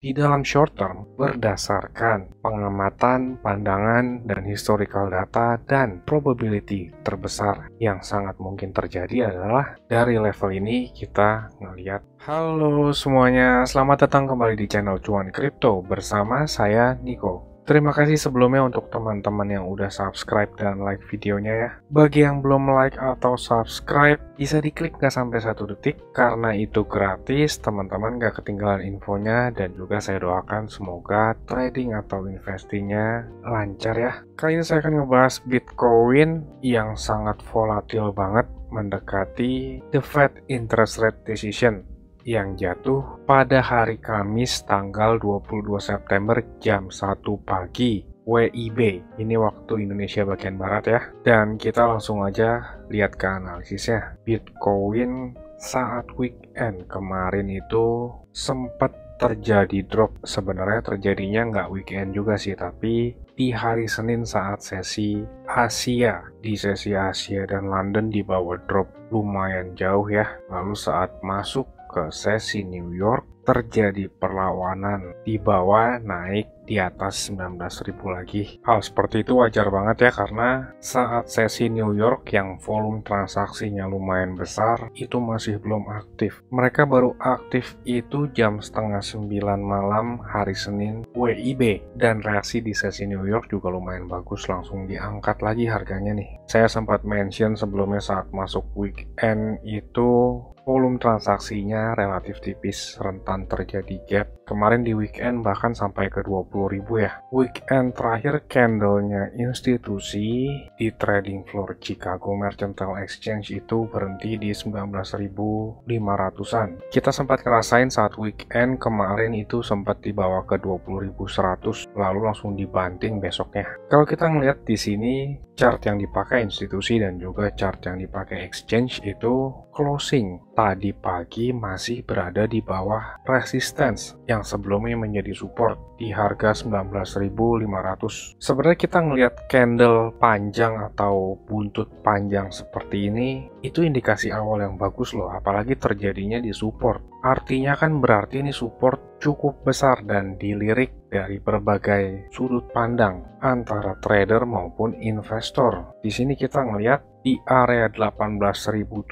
di dalam short term berdasarkan pengamatan, pandangan, dan historical data dan probability terbesar yang sangat mungkin terjadi adalah dari level ini kita ngelihat. Halo semuanya, selamat datang kembali di channel Cuan Crypto bersama saya Niko. Terima kasih sebelumnya untuk teman-teman yang udah subscribe dan like videonya ya. Bagi yang belum like atau subscribe, bisa diklik nggak sampai 1 detik, karena itu gratis, teman-teman nggak ketinggalan infonya, dan juga saya doakan semoga trading atau investingnya lancar ya. Kali ini saya akan ngebahas Bitcoin yang sangat volatil banget mendekati the Fed interest rate decision yang jatuh pada hari Kamis tanggal 22 September jam 1 pagi WIB. Ini waktu Indonesia bagian Barat ya. Dan kita langsung aja lihat ke analisisnya. Bitcoin saat weekend kemarin itu sempat terjadi drop. Sebenarnya terjadinya nggak weekend juga sih, tapi di hari Senin saat sesi Asia. Di sesi Asia dan London di bawah drop lumayan jauh ya. Lalu saat masuk ke sesi New York terjadi perlawanan, di bawah naik di atas 19.000 lagi. Hal seperti itu wajar banget ya, karena saat sesi New York yang volume transaksinya lumayan besar itu masih belum aktif. Mereka baru aktif itu jam setengah 9 malam hari Senin WIB, dan reaksi di sesi New York juga lumayan bagus, langsung diangkat lagi harganya nih. Saya sempat mention sebelumnya saat masuk weekend itu volume transaksinya relatif tipis, rentan terjadi gap. Kemarin di weekend bahkan sampai ke 20.000 ya. Weekend terakhir candlenya institusi di trading floor Chicago Mercantile Exchange itu berhenti di 19.500-an. Kita sempat ngerasain saat weekend kemarin itu sempat dibawa ke 20.100, lalu langsung dibanting besoknya. Kalau kita ngelihat di sini chart yang dipakai institusi dan juga chart yang dipakai exchange itu closing tadi pagi masih berada di bawah resistance yang sebelumnya menjadi support di harga 19.500. Sebenarnya kita ngelihat candle panjang atau buntut panjang seperti ini itu indikasi awal yang bagus loh, apalagi terjadinya di support. Artinya kan berarti ini support cukup besar dan dilirik dari berbagai sudut pandang antara trader maupun investor. Di sini kita ngelihat di area 18.700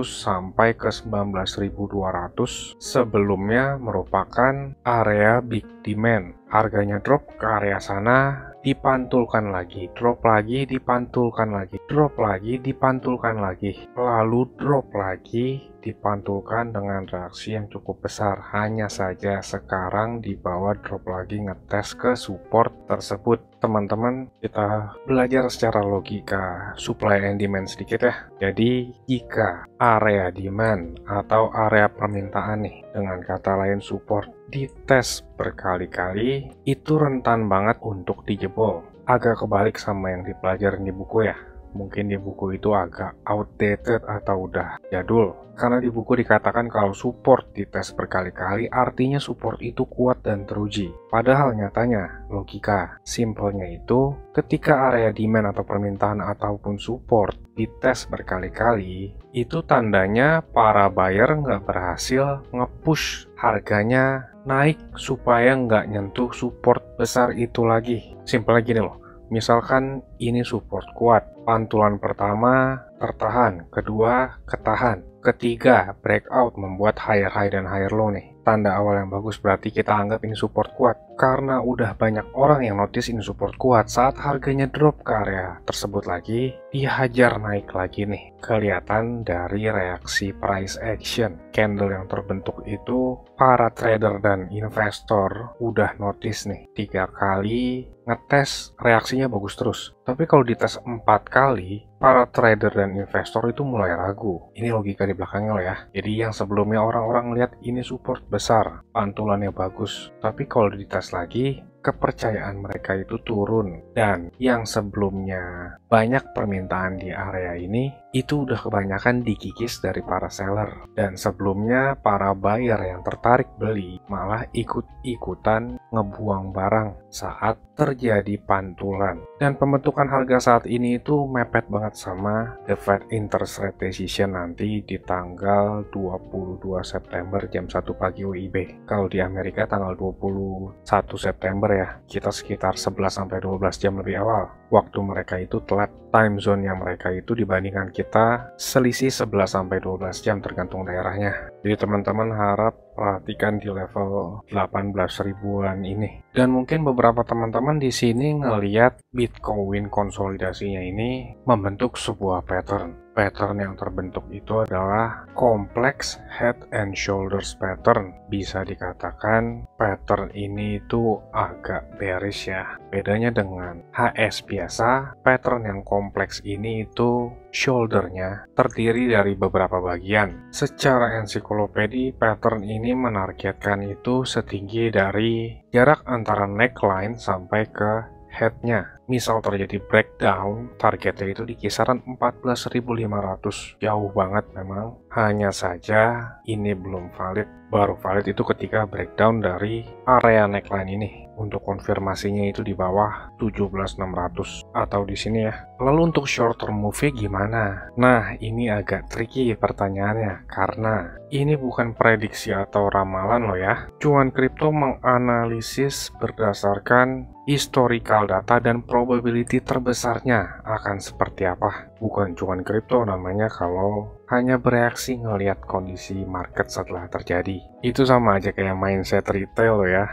sampai ke 19.200 sebelumnya merupakan area big demand. Harganya drop ke area sana, dipantulkan lagi, drop lagi, dipantulkan lagi, drop lagi, dipantulkan lagi, lalu drop lagi, dipantulkan dengan reaksi yang cukup besar. Hanya saja sekarang di bawah drop lagi ngetes ke support tersebut. Teman-teman, kita belajar secara logika supply and demand sedikit ya. Jadi jika area demand atau area permintaan nih, dengan kata lain support, dites berkali-kali, itu rentan banget untuk dijebol. Agak kebalik sama yang dipelajarin di buku ya. Mungkin di buku itu agak outdated atau udah jadul. Karena di buku dikatakan kalau support dites berkali-kali artinya support itu kuat dan teruji. Padahal nyatanya, logika simpelnya itu ketika area demand atau permintaan ataupun support dites berkali-kali, itu tandanya para buyer nggak berhasil nge-push harganya naik supaya nggak nyentuh support besar itu lagi. Simpelnya gini loh. Misalkan ini support kuat, pantulan pertama tertahan, kedua ketahan, ketiga breakout membuat higher high dan higher low nih. Tanda awal yang bagus, berarti kita anggap ini support kuat. Karena udah banyak orang yang notice ini support kuat, saat harganya drop ke area tersebut lagi, dihajar naik lagi nih. Kelihatan dari reaksi price action. Candle yang terbentuk itu, para trader dan investor udah notice nih. 3 kali ngetes, reaksinya bagus terus. Tapi kalau dites 4 kali, para trader dan investor itu mulai ragu. Ini logika di belakangnya loh ya. Jadi yang sebelumnya orang-orang lihat ini support besar, pantulannya bagus. Tapi kalau dites lagi, kepercayaan mereka itu turun, dan yang sebelumnya banyak permintaan di area ini itu udah kebanyakan dikikis dari para seller, dan sebelumnya para buyer yang tertarik beli malah ikut-ikutan ngebuang barang saat terjadi pantulan. Dan pembentukan harga saat ini itu mepet banget sama the Fed interest rate decision nanti di tanggal 22 September jam 1 pagi WIB. Kalau di Amerika tanggal 21 September ya, kita sekitar 11-12 jam lebih awal. Waktu mereka itu telat, time zone-nya mereka itu dibandingkan kita selisih 11-12 jam tergantung daerahnya. Jadi teman-teman harap perhatikan di level 18 ribuan ini. Dan mungkin beberapa teman-teman di sini ngelihat Bitcoin konsolidasinya ini membentuk sebuah pattern. Pattern yang terbentuk itu adalah kompleks head and shoulders pattern. Bisa dikatakan pattern ini itu agak bearish ya. Bedanya dengan HS biasa, pattern yang kompleks ini itu shouldernya terdiri dari beberapa bagian. Secara ensiklopedi, pattern ini menargetkan itu setinggi dari jarak antara neckline sampai ke headnya. Misal terjadi breakdown, targetnya itu di kisaran 14.500. Jauh banget memang. Hanya saja ini belum valid. Baru valid itu ketika breakdown dari area neckline ini. Untuk konfirmasinya itu di bawah 17.600 atau di sini ya. Lalu untuk short term move gimana? Nah, ini agak tricky pertanyaannya karena ini bukan prediksi atau ramalan loh ya. Cuan kripto menganalisis berdasarkan historical data dan probability terbesarnya akan seperti apa. Bukan cuan kripto namanya kalau hanya bereaksi ngelihat kondisi market setelah terjadi. Itu sama aja kayak mindset retail loh ya.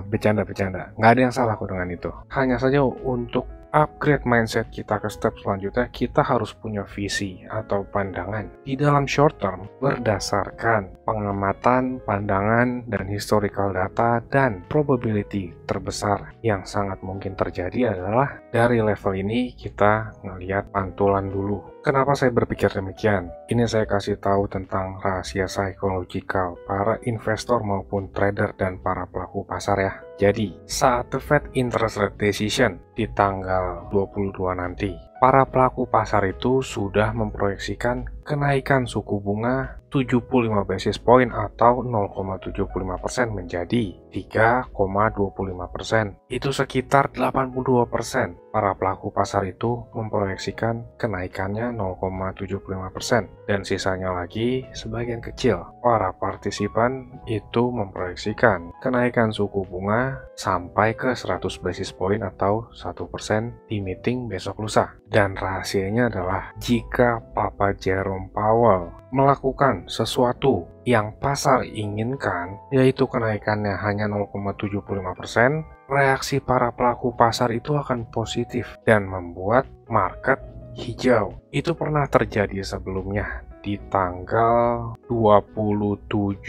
Bercanda-bercanda. Nggak ada yang salah kok dengan itu. Hanya saja untuk upgrade mindset kita ke step selanjutnya, kita harus punya visi atau pandangan di dalam short term berdasarkan pengamatan, pandangan, dan historical data dan probability terbesar yang sangat mungkin terjadi adalah dari level ini kita ngelihat pantulan dulu. Kenapa saya berpikir demikian? Ini saya kasih tahu tentang rahasia psikologikal para investor maupun trader dan para pelaku pasar ya. Jadi, saat the Fed interest rate decision di tanggal 22 nanti, para pelaku pasar itu sudah memproyeksikan kenaikan suku bunga 75 basis point atau 0,75% menjadi 3,25%. Itu sekitar 82%. Para pelaku pasar itu memproyeksikan kenaikannya 0,75% dan sisanya lagi sebagian kecil. Para partisipan itu memproyeksikan kenaikan suku bunga sampai ke 100 basis point atau 1% di meeting besok lusa. Dan rahasianya adalah jika Papa Jerome Powell melakukan sesuatu yang pasar inginkan, yaitu kenaikannya hanya 0,75%, reaksi para pelaku pasar itu akan positif dan membuat market hijau. Itu pernah terjadi sebelumnya di tanggal 27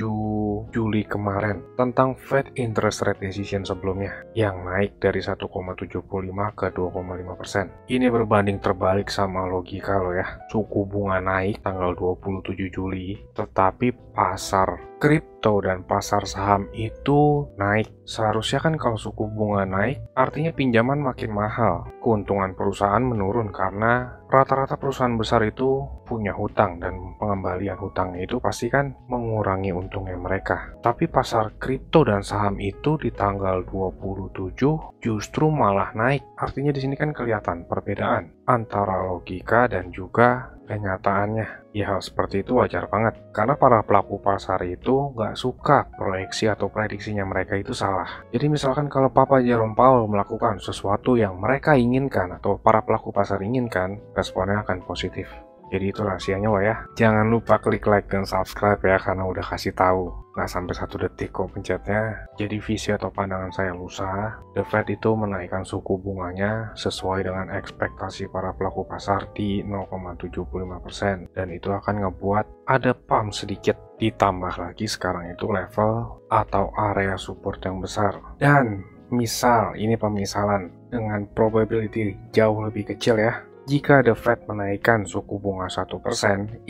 Juli kemarin tentang Fed interest rate decision sebelumnya yang naik dari 1,75 ke 2,5%. Ini berbanding terbalik sama logika lo ya. Suku bunga naik tanggal 27 Juli, tetapi pasar kripto dan pasar saham itu naik. Seharusnya kan kalau suku bunga naik, artinya pinjaman makin mahal. Keuntungan perusahaan menurun karena rata-rata perusahaan besar itu punya hutang dan pengembalian hutangnya itu pasti kan mengurangi untungnya mereka. Tapi pasar kripto dan saham itu di tanggal 27 justru malah naik. Artinya di sini kan kelihatan perbedaan antara logika dan juga kenyataannya. Ya hal seperti itu wajar banget karena para pelaku pasar itu nggak suka proyeksi atau prediksinya mereka itu salah. Jadi misalkan kalau Papa Jerome Powell melakukan sesuatu yang mereka inginkan atau para pelaku pasar inginkan, responnya akan positif. Jadi itu rahasianya loh ya. Jangan lupa klik like dan subscribe ya karena udah kasih tahu. Nggak sampai 1 detik kok pencetnya. Jadi visi atau pandangan saya lusa, The Fed itu menaikkan suku bunganya sesuai dengan ekspektasi para pelaku pasar di 0,75% dan itu akan ngebuat ada pump sedikit. Ditambah lagi sekarang itu level atau area support yang besar. Dan misal, ini pemisalan dengan probability jauh lebih kecil ya. Jika The Fed menaikkan suku bunga 1%,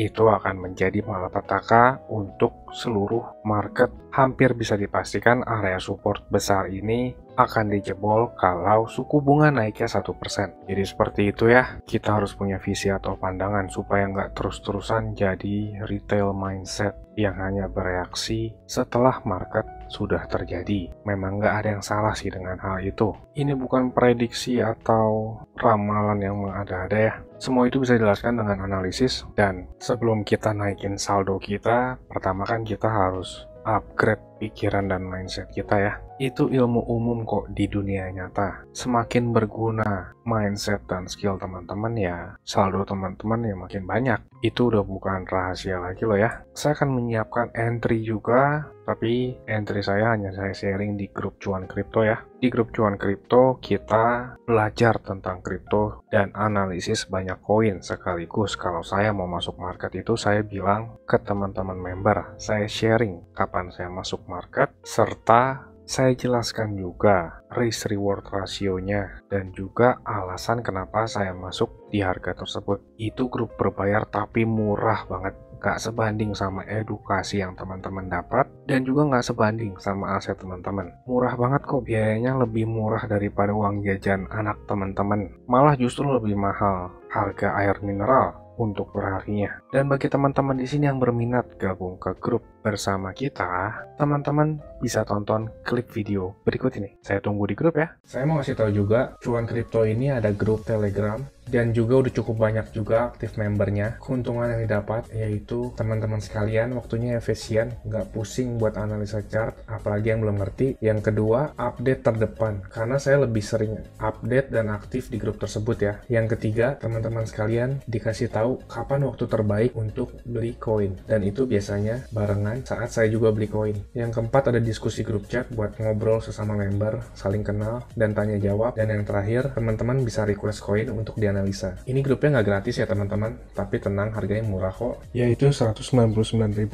itu akan menjadi malapetaka untuk seluruh market. Hampir bisa dipastikan area support besar ini akan dijebol kalau suku bunga naiknya 1%. Jadi seperti itu ya, kita harus punya visi atau pandangan supaya nggak terus-terusan jadi retail mindset yang hanya bereaksi setelah market sudah terjadi. Memang nggak ada yang salah sih dengan hal itu. Ini bukan prediksi atau ramalan yang mengada-ada ya. Semua itu bisa dijelaskan dengan analisis, dan sebelum kita naikin saldo kita, pertama kan kita harus upgrade pikiran dan mindset kita ya. Itu ilmu umum kok di dunia nyata. Semakin berguna mindset dan skill teman-teman ya, saldo teman-teman ya makin banyak. Itu udah bukan rahasia lagi loh ya. Saya akan menyiapkan entry juga, tapi entry saya hanya saya sharing di grup Cuan Kripto ya. Di grup Cuan Kripto kita belajar tentang kripto dan analisis banyak koin sekaligus. Kalau saya mau masuk market itu saya bilang ke teman-teman member, saya sharing kapan saya masuk market, serta saya jelaskan juga risk reward rasionya dan juga alasan kenapa saya masuk di harga tersebut. Itu grup berbayar tapi murah banget. Gak sebanding sama edukasi yang teman-teman dapat, dan juga gak sebanding sama aset teman-teman. Murah banget kok, biayanya lebih murah daripada uang jajan anak teman-teman. Malah justru lebih mahal harga air mineral untuk perharinya. Dan bagi teman-teman di sini yang berminat gabung ke grup bersama kita, teman-teman bisa tonton klik video berikut ini. Saya tunggu di grup ya. Saya mau kasih tahu juga, Cuan Kripto ini ada grup Telegram dan juga udah cukup banyak juga aktif membernya. Keuntungan yang didapat yaitu teman-teman sekalian waktunya efisien, nggak pusing buat analisa chart, apalagi yang belum ngerti. Yang kedua, update terdepan, karena saya lebih sering update dan aktif di grup tersebut ya. Yang ketiga, teman-teman sekalian dikasih tahu kapan waktu terbaik untuk beli koin, dan itu biasanya barengan saat saya juga beli koin. Yang keempat, ada diskusi grup chat buat ngobrol sesama member, saling kenal dan tanya jawab. Dan yang terakhir, teman-teman bisa request koin untuk dianalisa. Ini grupnya nggak gratis ya teman-teman, tapi tenang, harganya murah kok, yaitu Rp199.000.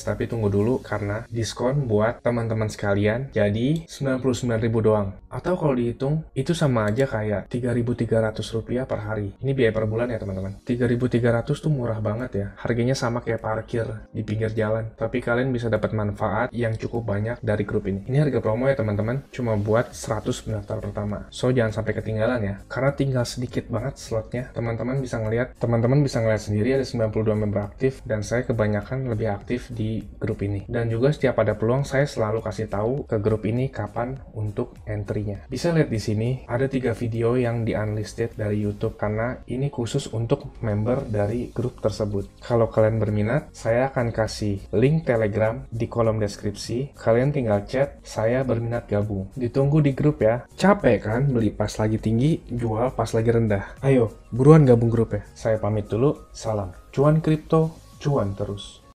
Tapi tunggu dulu karena diskon buat teman-teman sekalian jadi Rp99.000 doang. Atau kalau dihitung itu sama aja kayak Rp3.300 per hari. Ini biaya per bulan ya teman-teman. Rp3.300 tuh murah banget ya. Harganya sama kayak parkir di pinggir jalan. Tapi kalian bisa dapat manfaat yang cukup banyak dari grup ini. Ini harga promo ya teman-teman, cuma buat 100 pendaftar pertama. So jangan sampai ketinggalan ya. Karena tinggal sedikit banget slotnya. Teman-teman bisa ngeliat sendiri ada 92 member aktif, dan saya kebanyakan lebih aktif di grup ini. Dan juga setiap ada peluang saya selalu kasih tahu ke grup ini kapan untuk entry-nya. Bisa lihat di sini ada 3 video yang di unlisted dari YouTube karena ini khusus untuk member dari grup tersebut. Kalau kalian berminat, saya akan kasih link Telegram di kolom deskripsi. Kalian tinggal chat, saya berminat gabung. Ditunggu di grup ya. Capek kan beli pas lagi tinggi, jual pas lagi rendah? Ayo, buruan gabung grup ya. Saya pamit dulu, salam. Cuan Kripto, cuan terus.